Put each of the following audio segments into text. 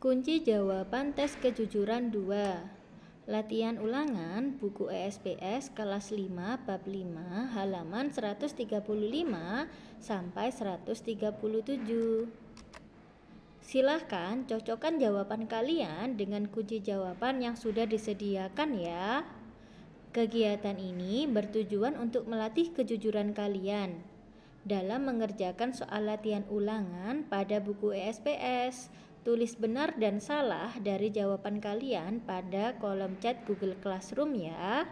Kunci jawaban tes kejujuran 2. Latihan ulangan buku ESPS kelas 5 bab 5 halaman 135 sampai 137. Silahkan cocokkan jawaban kalian dengan kunci jawaban yang sudah disediakan ya. Kegiatan ini bertujuan untuk melatih kejujuran kalian dalam mengerjakan soal latihan ulangan pada buku ESPS. Tulis benar dan salah dari jawaban kalian pada kolom chat Google Classroom ya.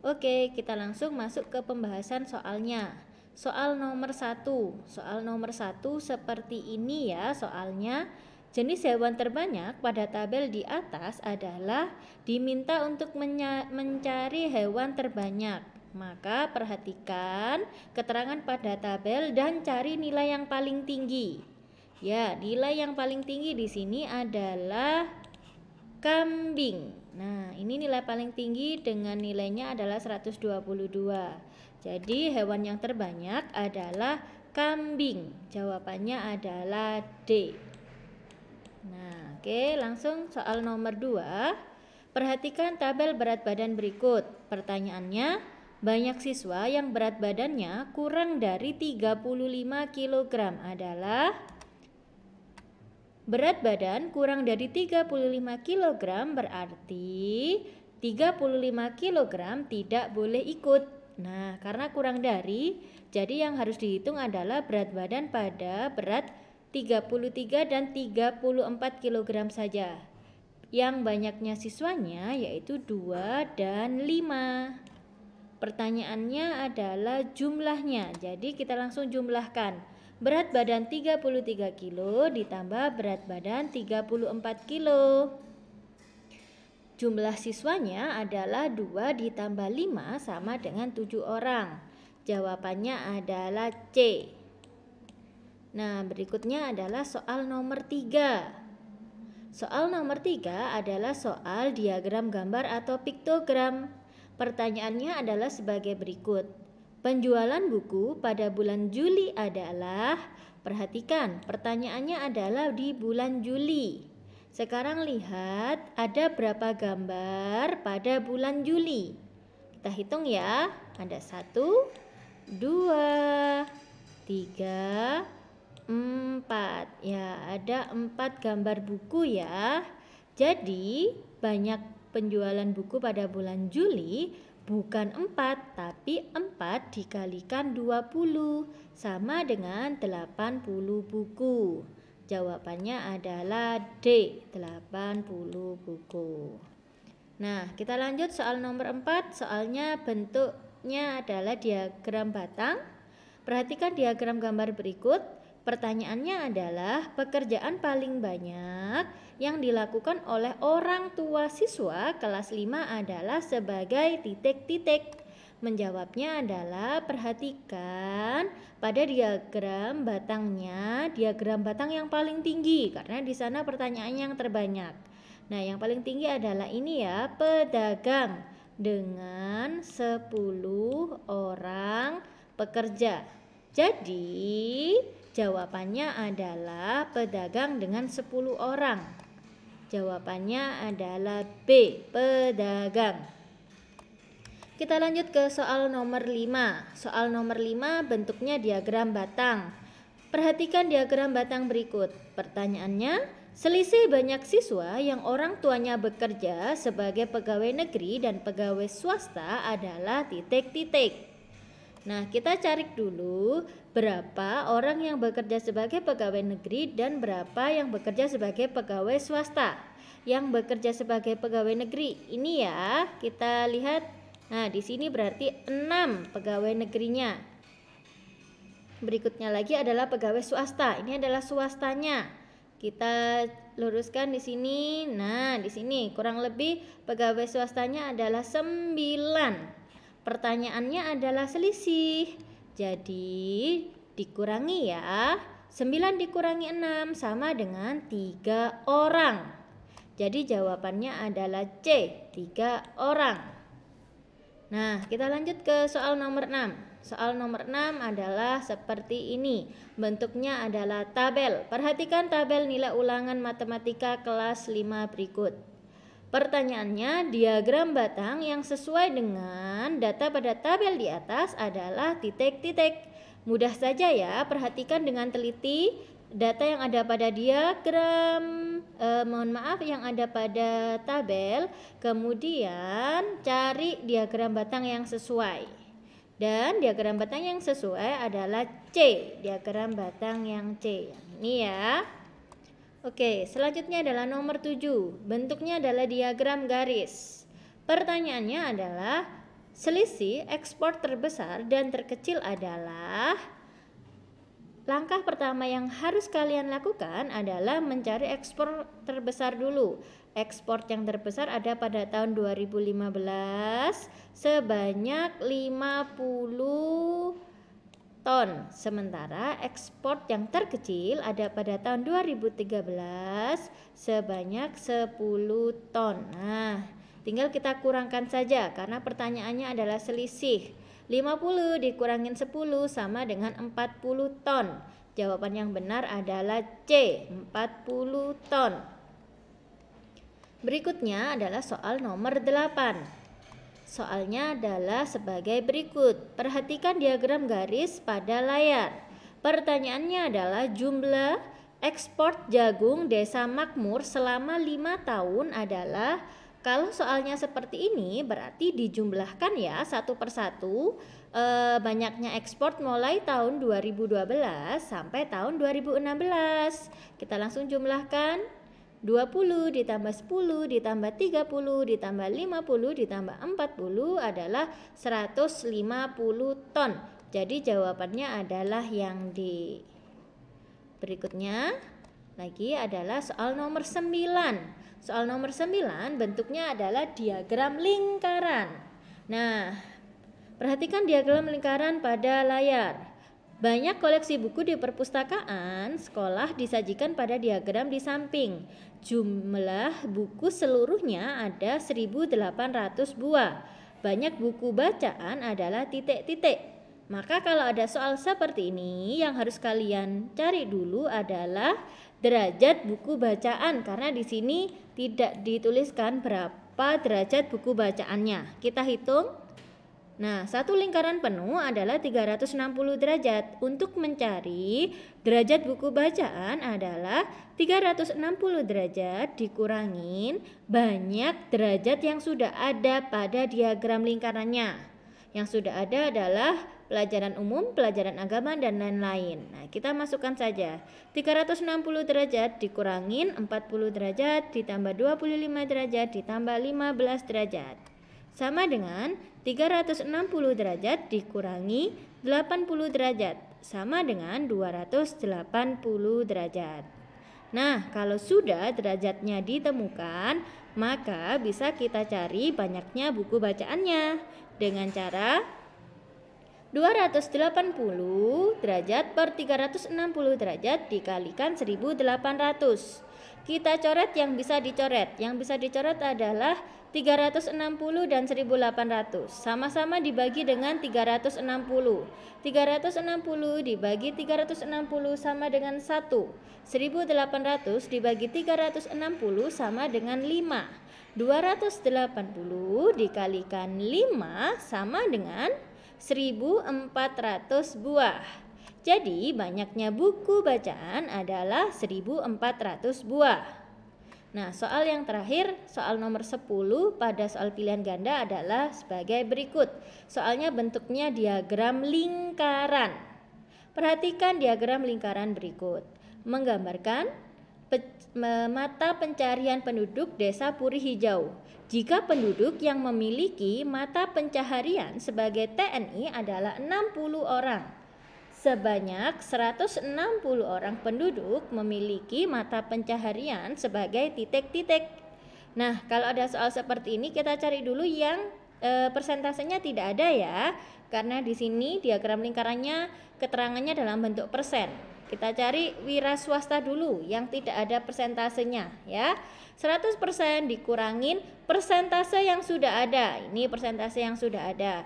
Oke, kita langsung masuk ke pembahasan soalnya. Soal nomor 1. Soal nomor 1 seperti ini ya soalnya. Jenis hewan terbanyak pada tabel di atas adalah diminta untuk mencari hewan terbanyak. Maka perhatikan keterangan pada tabel dan cari nilai yang paling tinggi. Ya, nilai yang paling tinggi di sini adalah kambing. Nah, ini nilai paling tinggi dengan nilainya adalah 122. Jadi, hewan yang terbanyak adalah kambing. Jawabannya adalah D. Nah, oke, langsung soal nomor 2. Perhatikan tabel berat badan berikut. Pertanyaannya, banyak siswa yang berat badannya kurang dari 35 kg adalah berat badan kurang dari 35 kg berarti 35 kg tidak boleh ikut. Nah, karena kurang dari, jadi yang harus dihitung adalah berat badan pada berat 33 dan 34 kg saja. Yang banyaknya siswanya yaitu 2 dan 5. Pertanyaannya adalah jumlahnya. Jadi kita langsung jumlahkan. Berat badan 33 kilo ditambah berat badan 34 kilo. Jumlah siswanya adalah 2 ditambah 5 sama dengan 7 orang. Jawabannya adalah C. Nah, berikutnya adalah soal nomor 3. Soal nomor 3 adalah soal diagram gambar atau piktogram. Pertanyaannya adalah sebagai berikut. Penjualan buku pada bulan Juli adalah, perhatikan pertanyaannya adalah di bulan Juli. Sekarang lihat ada berapa gambar pada bulan Juli. Kita hitung ya, ada 1, 2, 3, 4. Ya, ada 4 gambar buku ya. Jadi banyak penjualan buku pada bulan Juli bukan 4, tapi 4 dikalikan 20 sama dengan 80 buku. Jawabannya adalah D, 80 buku. Nah, kita lanjut soal nomor 4. Soalnya bentuknya adalah diagram batang. Perhatikan diagram gambar berikut. Pertanyaannya adalah pekerjaan paling banyak yang dilakukan oleh orang tua siswa kelas 5 adalah sebagai titik-titik. Menjawabnya adalah perhatikan pada diagram batangnya, diagram batang yang paling tinggi karena di sana pertanyaannya yang terbanyak. Nah, yang paling tinggi adalah ini ya, pedagang dengan 10 orang pekerja. Jadi jawabannya adalah pedagang dengan 10 orang. Jawabannya adalah B, pedagang. Kita lanjut ke soal nomor 5. Soal nomor 5 bentuknya diagram batang. Perhatikan diagram batang berikut. Pertanyaannya, selisih banyak siswa yang orang tuanya bekerja sebagai pegawai negeri dan pegawai swasta adalah titik-titik. Nah, kita cari dulu berapa orang yang bekerja sebagai pegawai negeri dan berapa yang bekerja sebagai pegawai swasta. Yang bekerja sebagai pegawai negeri ini ya, kita lihat. Nah, di sini berarti 6 pegawai negerinya. Berikutnya lagi adalah pegawai swasta. Ini adalah swastanya. Kita luruskan di sini. Nah, di sini kurang lebih pegawai swastanya adalah 9. Pertanyaannya adalah selisih. Jadi dikurangi ya. 9 dikurangi 6 sama dengan 3 orang. Jadi jawabannya adalah C, 3 orang. Nah, kita lanjut ke soal nomor 6. Soal nomor 6 adalah seperti ini. Bentuknya adalah tabel. Perhatikan tabel nilai ulangan matematika kelas 5 berikut. Pertanyaannya, diagram batang yang sesuai dengan data pada tabel di atas adalah titik-titik. Mudah saja ya, perhatikan dengan teliti data yang ada pada diagram, yang ada pada tabel, kemudian cari diagram batang yang sesuai. Dan diagram batang yang sesuai adalah C, diagram batang yang C. Ini ya. Oke, selanjutnya adalah nomor 7. Bentuknya adalah diagram garis. Pertanyaannya adalah selisih ekspor terbesar dan terkecil adalah. Langkah pertama yang harus kalian lakukan adalah mencari ekspor terbesar dulu. Ekspor yang terbesar ada pada tahun 2015 sebanyak 50 ton. Sementara ekspor yang terkecil ada pada tahun 2013 sebanyak 10 ton. Nah, tinggal kita kurangkan saja karena pertanyaannya adalah selisih. 50 dikurangin 10 sama dengan 40 ton. Jawaban yang benar adalah C, 40 ton. Berikutnya adalah soal nomor 8. Soalnya adalah sebagai berikut. Perhatikan diagram garis pada layar. Pertanyaannya adalah jumlah ekspor jagung Desa Makmur selama 5 tahun adalah. Kalau soalnya seperti ini berarti dijumlahkan ya satu persatu banyaknya ekspor mulai tahun 2012 sampai tahun 2016. Kita langsung jumlahkan. 20 ditambah 10 ditambah 30 ditambah 50 ditambah 40 adalah 150 ton. Jadi jawabannya adalah yang di berikutnya lagi adalah soal nomor 9. Soal nomor 9 bentuknya adalah diagram lingkaran. Nah, perhatikan diagram lingkaran pada layar. Banyak koleksi buku di perpustakaan sekolah disajikan pada diagram di samping. Jumlah buku seluruhnya ada 1.800 buah. Banyak buku bacaan adalah titik-titik. Maka kalau ada soal seperti ini, yang harus kalian cari dulu adalah derajat buku bacaan, karena di sini tidak dituliskan berapa derajat buku bacaannya. Kita hitung. Nah, satu lingkaran penuh adalah 360 derajat. Untuk mencari derajat buku bacaan adalah 360 derajat dikurangin banyak derajat yang sudah ada pada diagram lingkarannya. Yang sudah ada adalah pelajaran umum, pelajaran agama, dan lain-lain. Nah, kita masukkan saja. 360 derajat dikurangin 40 derajat ditambah 25 derajat ditambah 15 derajat. Sama dengan 360 derajat dikurangi 80 derajat. Sama dengan 280 derajat. Nah, kalau sudah derajatnya ditemukan, maka bisa kita cari banyaknya buku bacaannya. Dengan cara 280 derajat per 360 derajat dikalikan 1800. Kita coret yang bisa dicoret. Yang bisa dicoret adalah 360 dan 1800. Sama-sama dibagi dengan 360. 360 dibagi 360 sama dengan 1. 1800 dibagi 360 sama dengan 5. 280 dikalikan 5 sama dengan 1400 buah. Jadi banyaknya buku bacaan adalah 1400 buah. Nah, soal yang terakhir, soal nomor 10 pada soal pilihan ganda adalah sebagai berikut. Soalnya bentuknya diagram lingkaran. Perhatikan diagram lingkaran berikut. Menggambarkan mata pencarian penduduk Desa Puri Hijau. Jika penduduk yang memiliki mata pencaharian sebagai TNI adalah 60 orang. Sebanyak 160 orang penduduk memiliki mata pencaharian sebagai titik-titik. Nah, kalau ada soal seperti ini kita cari dulu yang persentasenya tidak ada ya. Karena di sini diagram lingkarannya keterangannya dalam bentuk persen. Kita cari wira swasta dulu yang tidak ada persentasenya ya. 100% dikurangin persentase yang sudah ada. Ini persentase yang sudah ada.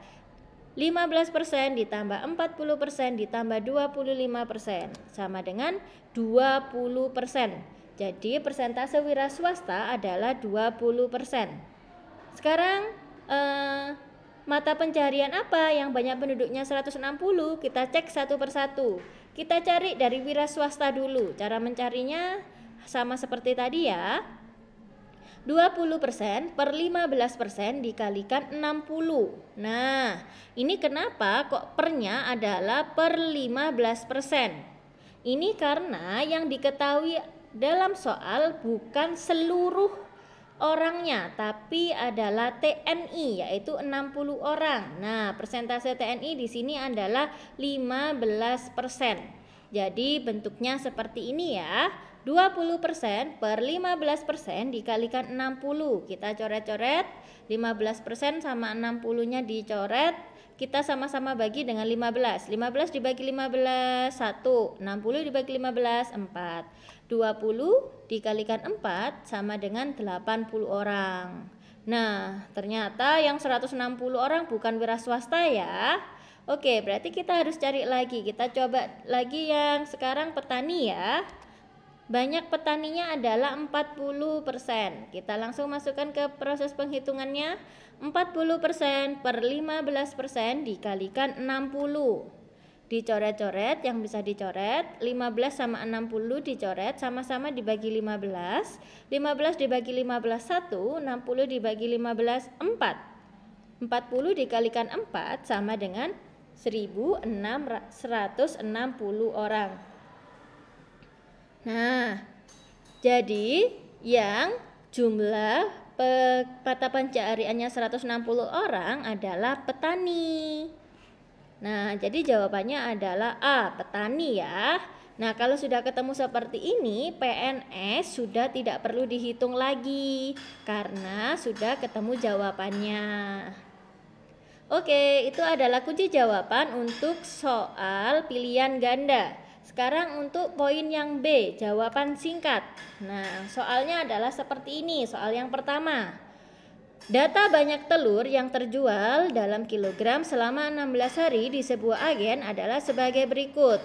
15% ditambah 40% ditambah 25% sama dengan 20%. Jadi persentase wira swasta adalah 20%. Sekarang mata pencarian apa yang banyak penduduknya 160? Kita cek satu persatu. Kita cari dari wira swasta dulu. Cara mencarinya sama seperti tadi ya. 20% per 15% dikalikan 60. Nah, ini kenapa kok pernya adalah per 15%? Ini karena yang diketahui dalam soal bukan seluruh orangnya, tapi adalah TNI, yaitu 60 orang. Nah, persentase TNI di sini adalah 15%. Jadi bentuknya seperti ini ya. 20% per 15% dikalikan 60. Kita coret-coret, 15% sama 60-nya dicoret. Kita sama-sama bagi dengan 15. 15 dibagi 15, 1. 60 dibagi 15, 4. 20 dikalikan 4 sama dengan 80 orang. Nah, ternyata yang 160 orang bukan wira swasta ya. Oke, berarti kita harus cari lagi. Kita coba lagi yang sekarang petani ya. Banyak petaninya adalah 40%. Kita langsung masukkan ke proses penghitungannya. 40% per 15% dikalikan 60. Dicoret-coret, yang bisa dicoret 15 sama 60 dicoret, sama-sama dibagi 15. 15 dibagi 15 1, 60 dibagi 15 4. 40 dikalikan 4 sama dengan 1.160 orang. Nah, jadi yang jumlah mata pencariannya 160 orang adalah petani. Nah, jadi jawabannya adalah A, petani ya. Nah, kalau sudah ketemu seperti ini, PNS sudah tidak perlu dihitung lagi karena sudah ketemu jawabannya. Oke, itu adalah kunci jawaban untuk soal pilihan ganda. Sekarang untuk poin yang B, jawaban singkat. Nah, soalnya adalah seperti ini, soal yang pertama. Data banyak telur yang terjual dalam kilogram selama 16 hari di sebuah agen adalah sebagai berikut.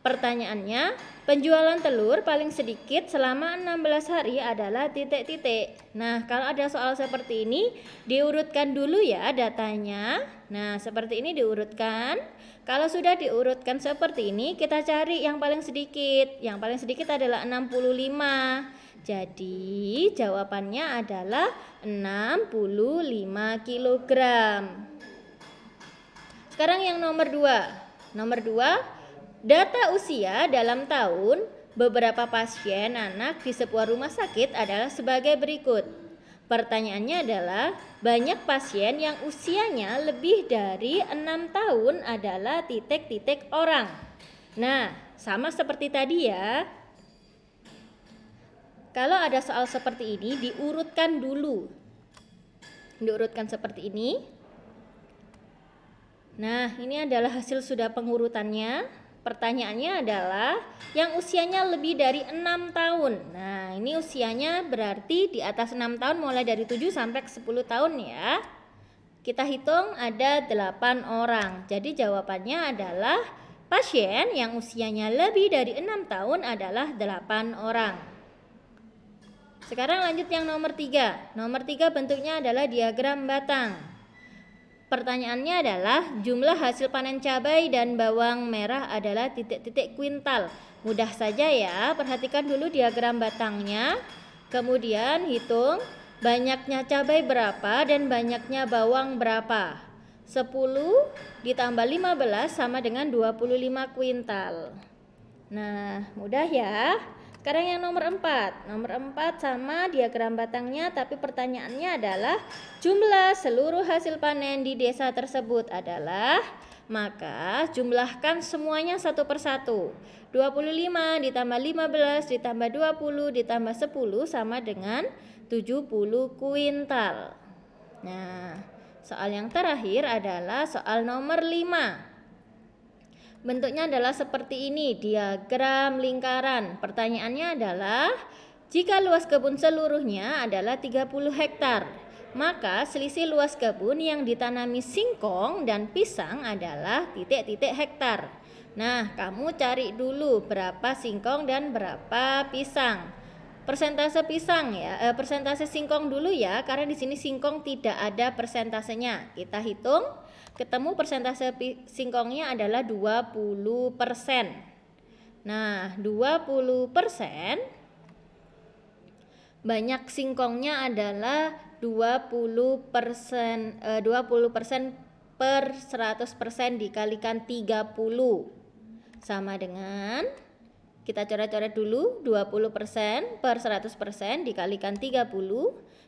Pertanyaannya, penjualan telur paling sedikit selama 16 hari adalah titik-titik. Nah, kalau ada soal seperti ini, diurutkan dulu ya datanya. Nah, seperti ini diurutkan. Kalau sudah diurutkan seperti ini, kita cari yang paling sedikit. Yang paling sedikit adalah 65. Jadi, jawabannya adalah 65 kg. Sekarang yang nomor 2. Nomor 2, data usia dalam tahun beberapa pasien anak di sebuah rumah sakit adalah sebagai berikut. Pertanyaannya adalah, banyak pasien yang usianya lebih dari 6 tahun adalah titik-titik orang. Nah, sama seperti tadi ya. Kalau ada soal seperti ini, diurutkan dulu. Diurutkan seperti ini. Nah, ini adalah hasil sudah pengurutannya. Pertanyaannya adalah yang usianya lebih dari 6 tahun. Nah, ini usianya berarti di atas 6 tahun mulai dari 7 sampai ke 10 tahun ya. Kita hitung ada 8 orang. Jadi jawabannya adalah pasien yang usianya lebih dari 6 tahun adalah 8 orang. Sekarang lanjut yang nomor 3. Nomor 3 bentuknya adalah diagram batang. Pertanyaannya adalah jumlah hasil panen cabai dan bawang merah adalah titik-titik kuintal. Mudah saja ya, perhatikan dulu diagram batangnya. Kemudian hitung banyaknya cabai berapa dan banyaknya bawang berapa. 10 ditambah 15 sama dengan 25 kuintal. Nah, mudah ya. Sekarang yang nomor 4. Nomor 4 sama diagram batangnya, tapi pertanyaannya adalah jumlah seluruh hasil panen di desa tersebut adalah, maka jumlahkan semuanya satu persatu. 25 ditambah 15 ditambah 20 ditambah 10 sama dengan 70 kuintal. Nah, soal yang terakhir adalah soal nomor 5. Bentuknya adalah seperti ini, diagram lingkaran. Pertanyaannya adalah, jika luas kebun seluruhnya adalah 30 hektar, Maka selisih luas kebun yang ditanami singkong dan pisang adalah titik-titik hektar. Nah, kamu cari dulu berapa singkong dan berapa pisang. Persentase pisang ya, persentase singkong dulu ya, karena di sini singkong tidak ada persentasenya. Kita hitung, ketemu persentase singkongnya adalah 20%. Nah, 20%, banyak singkongnya adalah 20% per 100% dikalikan 30 sama dengan, kita coret-coret dulu, 20% per 100% dikalikan 30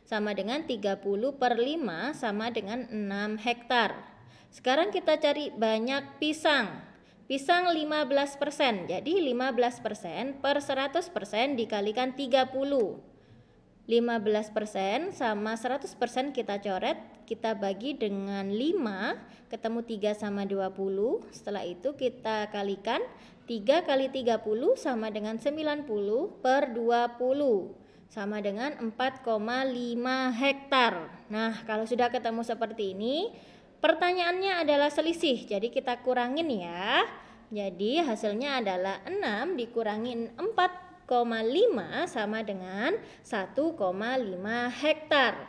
sama dengan 30 per 5 sama dengan 6 hektar. Sekarang kita cari banyak pisang. Pisang 15%, jadi 15% per 100% dikalikan 30. 15% sama 100% kita coret, kita bagi dengan 5, ketemu 3 sama 20. Setelah itu kita kalikan, 3 kali 30 sama dengan 90 per 20 sama dengan 4,5 hektar. Nah, kalau sudah ketemu seperti ini, pertanyaannya adalah selisih, jadi kita kurangin ya. Jadi hasilnya adalah 6 dikurangin 4,5 sama dengan 1,5 hektar.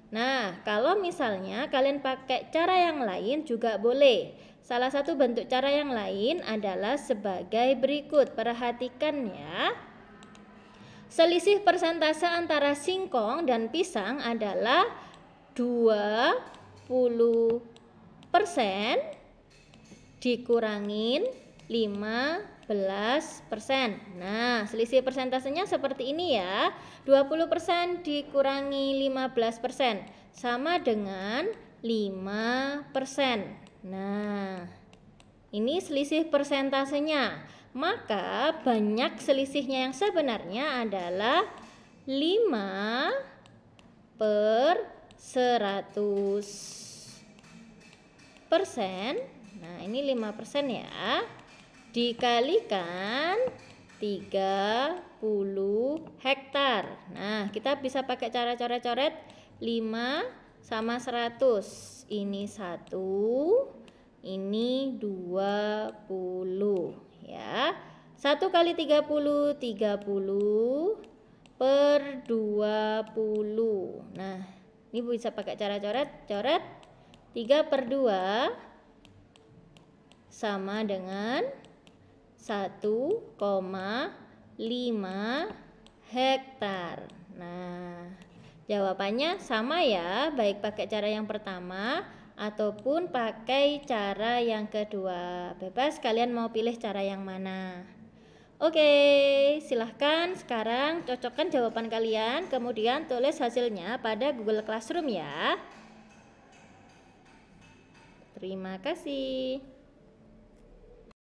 Nah, kalau misalnya kalian pakai cara yang lain juga boleh. Salah satu bentuk cara yang lain adalah sebagai berikut. Perhatikan ya. Selisih persentase antara singkong dan pisang adalah 20% dikurangin 15%. Nah, selisih persentasenya seperti ini ya. 20% dikurangi 15% sama dengan 5%. Nah, ini selisih persentasenya. Maka banyak selisihnya yang sebenarnya adalah 5 per 100%. Nah, ini 5% ya. Dikalikan 30 hektar. Nah, kita bisa pakai cara coret-coret. 5 sama 100. Ini 1, ini 20 ya. 1 kali 30, 30 per 20. Nah, ini bisa pakai cara coret. 3 per 2 sama dengan 1,5 hektar. Nah, jawabannya sama ya, baik pakai cara yang pertama ataupun pakai cara yang kedua. Bebas kalian mau pilih cara yang mana. Oke, silahkan sekarang cocokkan jawaban kalian, kemudian tulis hasilnya pada Google Classroom ya. Terima kasih.